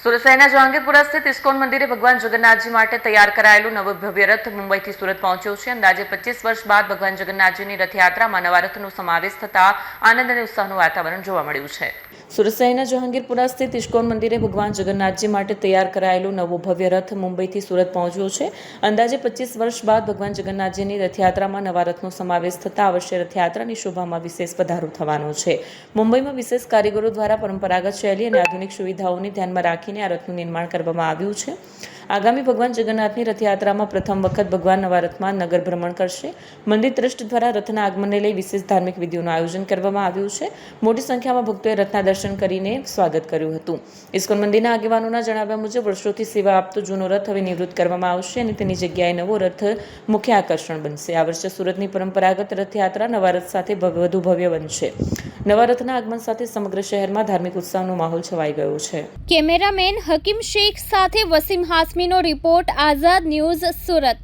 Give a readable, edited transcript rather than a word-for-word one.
સુરત શહેરના જહાંગીરપુરા સ્થિત ઇસ્કોન મંદિરે ભગવાન જગન્નાથજી માટે તૈયાર કરાયેલું નવો ભવ્ય રથ મુંબઈથી સુરત પહોંચ્યો છે. અંદાજે 25 વર્ષ બાદ ભગવાન જગન્નાથજીની રથયાત્રામાં નવા રથનો સમાવેશ થતા આનંદ અને ઉત્સાહનું વાતાવરણ જોવા મળ્યું છે. સુરત શહેરના જહાંગીરપુરા સ્થિત ઇસ્કોન મંદિરે ભગવાન જગન્નાથજી માટે તૈયાર કરાયેલું નવો ભવ્ય રથ મુંબઈથી સુરત પહોંચ્યો છે. અંદાજે 25 વર્ષ બાદ ભગવાન જગન્નાથજીની રથયાત્રામાં નવા રથનો સમાવેશ થતા આ વર્ષે રથયાત્રાની શોભામાં વિશેષ વધારો થવાનો છે. મુંબઈમાં વિશેષ કારીગરો દ્વારા પરંપરાગત શૈલી અને આધુનિક સુવિધાઓને ધ્યાનમાં રાખીને આ રથનું નિર્માણ કરવામાં આવ્યું છે. આગામી ભગવાન જગન્નાથની રથયાત્રામાં પ્રથમ વખત ભગવાન નવા રથમાં નગર ભ્રમણ કરશે. મંદિર ટ્રસ્ટ દ્વારા રથના આગમનને લઈ વિશેષ ધાર્મિક વિધિઓનું આયોજન કરવામાં આવ્યું છે. મોટી સંખ્યામાં ભક્તોએ રથના દર્શન કરીને સ્વાગત કર્યું હતું. ઇસ્કોન મંદિરના આગેવાનોના જણાવ્યા મુજબ વર્ષોથી સેવા આપતો જૂનો રથ હવે નિવૃત્ત કરવામાં આવશે અને તેની જગ્યાએ નવો રથ મુખ્ય આકર્ષણ બનશે. આ વર્ષે સુરતની પરંપરાગત રથયાત્રા નવા રથ સાથે વધુ ભવ્ય બનશે. નવા રથના આગમન સાથે સમગ્ર શહેરમાં ધાર્મિક ઉત્સાહનો માહોલ છવાઈ ગયો છે. કેમેરામેન હકીમ શેખ સાથે વસીમ હાસમીનો રિપોર્ટ, આઝાદ ન્યૂઝ, સુરત.